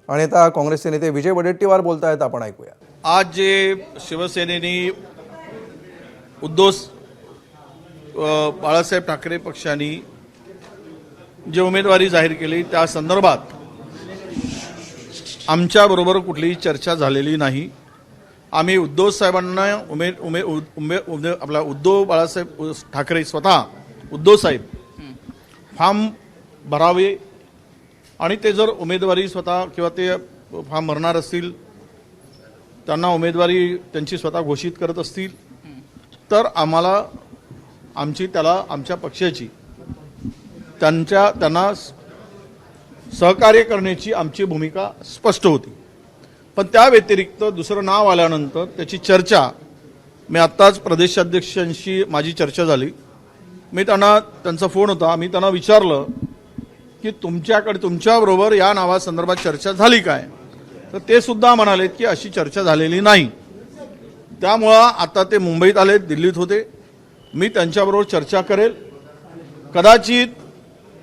आणि आता काँग्रेसचे नेते विजय वडेट्टीवार बोलत आहेत, आपण ऐकूया। आज जे शिवसेनेने उद्धव बाळासाहेब ठाकरे पक्षाने जे उमेदवारी जाहीर केली त्या संदर्भात आमच्याबरोबर कुठलीही चर्चा झालेली नाही। आम्ही उद्धव साहेबांना आपला उद्धव बाळासाहेब ठाकरे स्वतः उद्धव साहेब फॉर्म भरावे आणि ते जर उमेदवारी स्वतः किंवा ते फॉर्म भरणार असतील, त्यांना उमेदवारी त्यांची स्वतः घोषित करत असतील तर आम्हाला आमच्या पक्षाची त्यांना सहकार्य करण्याची आमची भूमिका स्पष्ट होती। पण त्या व्यतिरिक्त दुसरं नाव आल्यानंतर त्याची चर्चा मी आत्ताच प्रदेशाध्यक्षांशी माझी चर्चा झाली। मी त्यांचा फोन होता, मी त्यांना विचारलं की तुमच्याबरोबर या नावासंदर्भात चर्चा झाली काय, तर ते सुद्धा म्हणाले की अशी चर्चा झालेली नाही। त्यामुळं आता ते मुंबईत आले, दिल्लीत होते, मी त्यांच्याबरोबर चर्चा करेल। कदाचित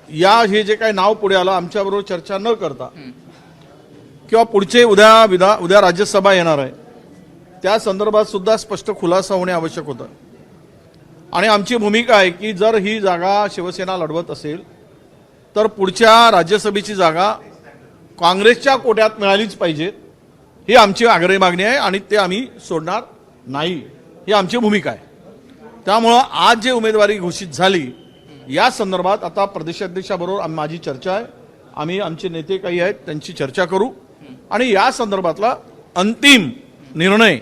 हे जे काही नाव पुढे आलं आमच्याबरोबर चर्चा न करता किंवा पुढचे उद्या राज्यसभा येणार आहे त्या संदर्भात सुद्धा स्पष्ट खुलासा होणे आवश्यक होतं। आणि आमची भूमिका आहे की जर ही जागा शिवसेना लढवत असेल तर पुढच्या राज्यसभेची जागा काँग्रेसच्या कोट्यात मिळालीच पाहिजे, ही आमची आग्रही मागणी आहे आणि ते आम्ही सोडणार नाही, ही आमची भूमिका आहे। त्यामुळं आज जे उमेदवारी घोषित झाली या संदर्भात आता प्रदेशाध्यक्षाबरोबर माझी चर्चा आहे। आम्ही आमचे नेते काही आहेत त्यांची चर्चा करू आणि या संदर्भातला अंतिम निर्णय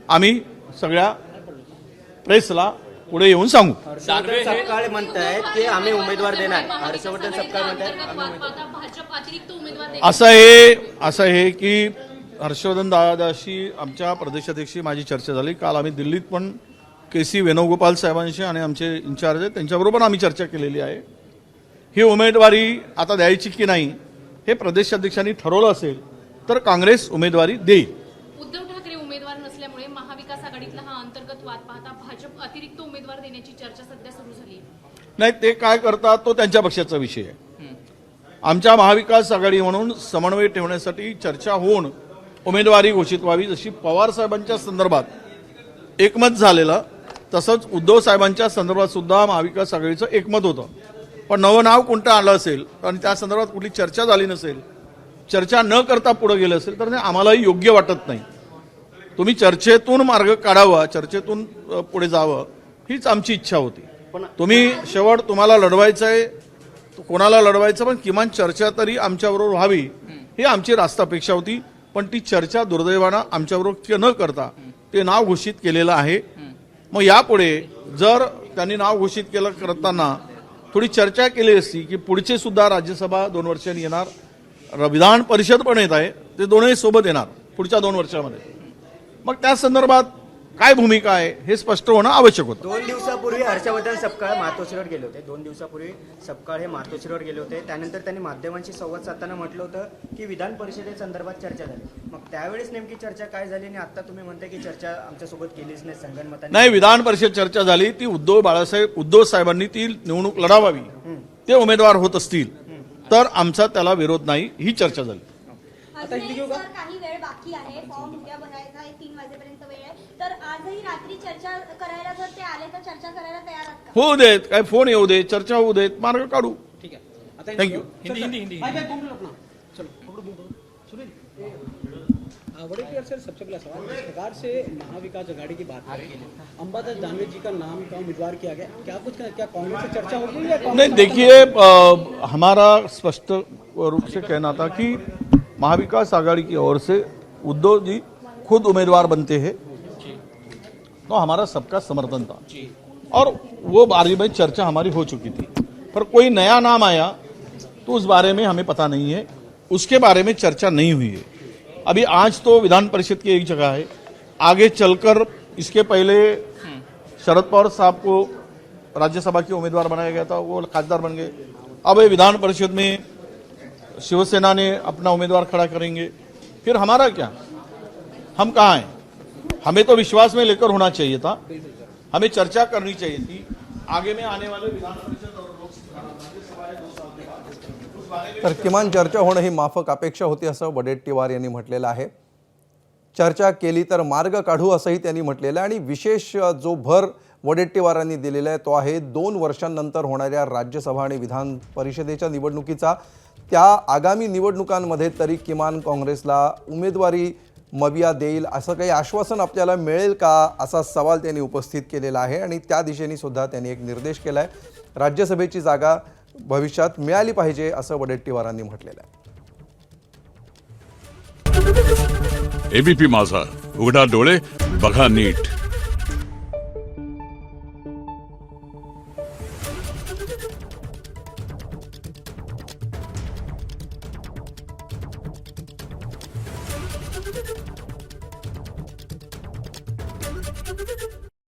आम्ही सगळ्या प्रेसला पुढे येऊन सांगू। हर्षवर्धन सपकाळ म्हणतायत की आम्ही उमेदवार देणार, हर्षवर्धन सपकाळ म्हणतायत असं आहे की हर्षवर्धन दादाशी आमच्या प्रदेशाध्यक्षी माझी चर्चा झाली। काल आम्ही दिल्लीत पण KC वेणुगोपाल साहेबांशी आणि आमचे इन्चार्ज आहेत त्यांच्याबरोबर आम्ही चर्चा केलेली आहे। ही उमेदवारी आता द्यायची की नाही हे प्रदेशाध्यक्षांनी ठरवलं असेल तर काँग्रेस उमेदवारी देईल। उद्धव ठाकरे उमेदवार नसल्यामुळे महाविकास आघाडीतला हा अंतर्गत वाद पाहता भाजप अतिरिक्त उमेदवार देण्याची चर्चा सध्या सुरू झाली आहे। नाही, ते काय करतात तो त्यांच्या पक्षाचा विषय आहे। आमच्या महाविकास आघाडी म्हणून समन्वय ठेवण्यासाठी चर्चा होऊन उमेदवारी घोषित व्हावी, जशी पवार साहेबांच्या संदर्भात एकमत झालेलं तसंच उद्धव साहेबांच्या संदर्भात सुद्धा महाविकास आघाडीचं एकमत होतं। पण नवं नाव कोणतं आलं असेल आणि त्या संदर्भात कुठली चर्चा झाली नसेल, चर्चा न करता पुढे गेलं असेल तर आम्हालाही योग्य वाटत नाही। तुम्ही चर्चेतून मार्ग काढावा, चर्चेतून पुढे जावं हीच आमची इच्छा होती। तुम्ही शेवट तुम्हाला लढवायचं आहे, कोणाला लढवायचं, पण किमान चर्चा तरी आमच्याबरोबर व्हावी ही आमची रास्त अपेक्षा होती। पण ती चर्चा दुर्दैवानं आमच्याबरोबर न करता ते नाव घोषित केलेलं आहे। मग यापुढे जर त्यांनी नाव घोषित केलं करताना थोडी चर्चा केली असती की पुढचे सुद्धा राज्यसभा 2 वर्षांनी येणार, विधान परिषद पण येत आहे, ते दोन्ही सोबत येणार पुढच्या 2 वर्षामध्ये, मग त्या संदर्भात काय भूमिका आहे हे स्पष्ट होणं आवश्यक होतं। 2 दिवसापूर्वी हर्षवर्धन सपकाळ मातोश्रीवर गेले होते, 2 दिवसापूर्वी सपकाळ हे मातोश्रीवर गेले होते। त्यानंतर त्यांनी माध्यमांशी संवाद साधताना म्हटलं होतं की विधान परिषदेसंदर्भात चर्चा झाली। मग त्यावेळेस नेमकी चर्चा काय झाली आणि आता तुम्ही म्हणताय की चर्चा आमच्यासोबत केलीच नाही संगनमताने? नाही, विधान परिषद चर्चा झाली ती उद्धव साहेबांनी ती निवडणूक लढावावी, ते उमेदवार होत असतील तर आमचा त्याला विरोध नाही, ही चर्चा झाली। काही वेळ बाकी आहे, फॉर्म उद्या भरायचा आहे, 3 वाजेपर्यंत वेळ आहे, तर आजही रात्री चर्चा करायला जर ते आले तर चर्चा करायला तयार आहात का? होऊ देत, काय फोन येऊ देत, चर्चा होऊ देत, मार्ग काढू। ठीक है, थँक्यू। वडेट्टीवार सर, सबसे पहला सवाल, इस प्रकार से महाविकास आघाड़ी की बात करें, अंबादास दानवे जी का नाम का उम्मीदवार किया गया, क्या कांग्रेस से चर्चा होगी या नहीं? देखिए, हमारा स्पष्ट रूप से कहना था कि महाविकास आघाड़ी की ओर से उद्धव जी खुद उम्मीदवार बनते हैं तो हमारा सबका समर्थन था और वो बारे में चर्चा हमारी हो चुकी थी। पर कोई नया नाम आया तो उस बारे में हमें पता नहीं है, उसके बारे में चर्चा नहीं हुई है। अभी आज तो विधान परिषद की एक जगह है, आगे चलकर इसके पहले शरद पवार साहब को राज्यसभा के उम्मीदवार बनाया गया था, वो खासदार बन गए। अब ये विधान परिषद में शिवसेना ने अपना उम्मीदवार खड़ा करेंगे, फिर हमारा क्या, हम कहाँ हैं? हमें तो विश्वास में लेकर होना चाहिए था, हमें चर्चा करनी चाहिए थी। आगे में आने वाले विधान परिषद और लोकसभा 2 साल के बाद उस तर किमान चर्चा होणं ही माफक अपेक्षा होती असं वडेट्टीवार यांनी म्हटलेलं आहे. चर्चा केली तर मार्ग काढू असंही त्यांनी म्हटलेलं आहे. आणि विशेष जो भर वडेट्टीवारांनी दिलेला आहे तो आहे 2 वर्षांनंतर होणाऱ्या राज्यसभा आणि विधान परिषदेच्या निवडणुकीचा. त्या आगामी निवडणुकांमध्ये तरी किमान काँग्रेसला उमेदवारी मविया देईल असं काही आश्वासन आपल्याला मिळेल का असा सवाल त्यांनी उपस्थित केलेला आहे. आणि त्या दिशेने सुद्धा त्यांनी एक निर्देश केला आहे. राज्यसभेची जागा भविष्यात मिळाली पाहिजे असं वडेट्टीवारांनी म्हटलेलं आहे. एबीपी माझा, उघडा डोळे बघा नीट.